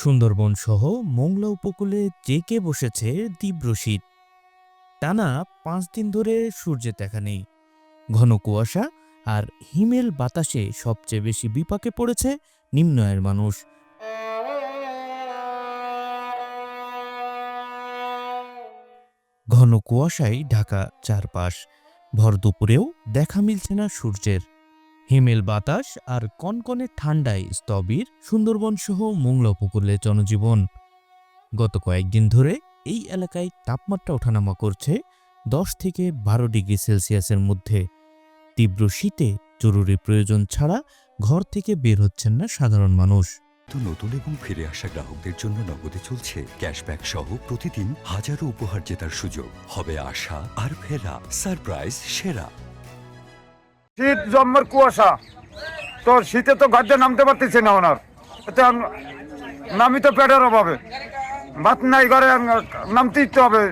সুন্দরবন সহ মোংলা উপকূলে জেঁকে বসেছে তীব্র শীত। টানা 5 দিন ধরে সূর্যের দেখা নেই। ঘন কুয়াশা আর হিমেল বাতাসে সবচেয়ে বেশি বিপাকে পড়েছে নিম্ন আয়ের মানুষ। ঘন কুয়াশায় ঢাকা চারপাশ, ভর দুপুরেও দেখা মিলছে না সূর্যের। হিমেল বাতাস আর কনকনে ঠান্ডায় স্থবির সুন্দরবন সহ মোংলা উপকূলের জনজীবন। গত কয়েকদিন ধরে এই এলাকায় তাপমাত্রা ওঠানামা করছে 10 থেকে 12 ডিগ্রি সেলসিয়াসের মধ্যে। তীব্র শীতে জরুরি প্রয়োজন ছাড়া ঘর থেকে বের হচ্ছেন না সাধারণ মানুষ। তো নতুন এবং ফিরে আসা গ্রাহকদের জন্য নগদে চলছে ক্যাশব্যাক সহ প্রতিদিন হাজারো উপহার জেতার সুযোগ। হবে আশা আর ফেরা, সারপ্রাইজ সেরা। শীত জন্মের কুয়াশা, তো শীতে তো গাড়িতে নামতে পারতেছি না। ওনার এতে নামি তো পেটের অভাবে, ভাত নাই ঘরে, নামতেই তো হবে।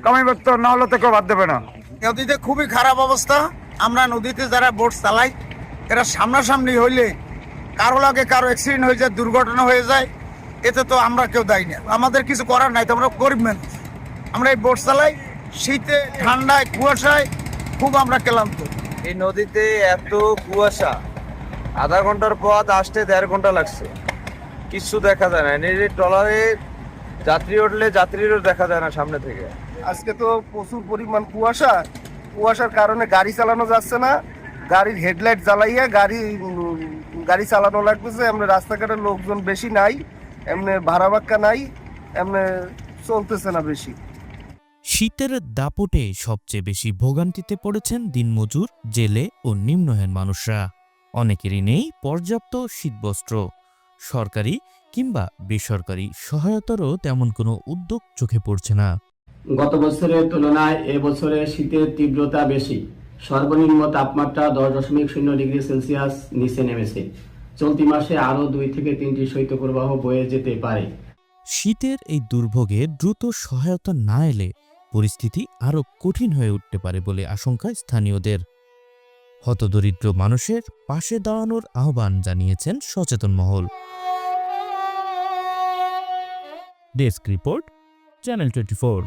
কামাই তো না হলে তো কেউ ভাত দেবে না। নদীতে খুবই খারাপ অবস্থা। আমরা নদীতে যারা বোট চালাই, এরা সামনাসামনি হইলে কারো লাগে কারো অ্যাক্সিডেন্ট হয়ে যায়, দুর্ঘটনা হয়ে যায়। এতে তো আমরা কেউ দায়ী না, আমাদের কিছু করার নাই। তো আমরা গরিব মানুষ, আমরা এই বোট চালাই শীতে, ঠান্ডায়, কুয়াশায় খুব আমরা ক্লান্ত। এই নদীতে এত কুয়াশা, আধা ঘন্টার পথ আসতে 1.5 ঘন্টা লাগছে। কিছু দেখা যায় না। এই ট্রলারে যাত্রী উঠলে যাত্রীরও দেখা যায় না সামনে থেকে। আজকে তো প্রচুর পরিমাণ কুয়াশার কারণে গাড়ি চালানো যাচ্ছে না। গাড়ির হেডলাইট জ্বালাইয়া গাড়ি চালানো লাগতেছে। এমনি রাস্তাঘাটে লোকজন বেশি নাই, এমনি ভাড়া বাক্কা নাই, এমনি চলতেছে না বেশি। শীতের দাপটে সবচেয়ে বেশি ভোগান্তিতে পড়েছেন দিনমজুর, জেলে ও নিম্নআয়ের মানুষরা। অনেকেরই নেই পর্যাপ্ত শীতবস্ত্র। সরকারি কিংবা বেসরকারি সহায়তারও তেমন কোনো উদ্যোগ চোখে পড়ছে না। গত বছরের তুলনায় এবছরে শীতের তীব্রতা বেশি। সর্বনিম্ন তাপমাত্রা 10.0 ডিগ্রি সেলসিয়াস নিচে নেমেছে। চলতি মাসে আরও 2 থেকে 3টি শৈত্যপ্রবাহ বয়ে যেতে পারে। শীতের এই দুর্ভোগে দ্রুত সহায়তা না এলে পরিস্থিতি আরও কঠিন হয়ে উঠতে পারে বলে আশঙ্কা স্থানীয়দের। হতদরিদ্র মানুষের পাশে দাঁড়ানোর আহ্বান জানিয়েছেন সচেতন মহল। Desk report, channel 24।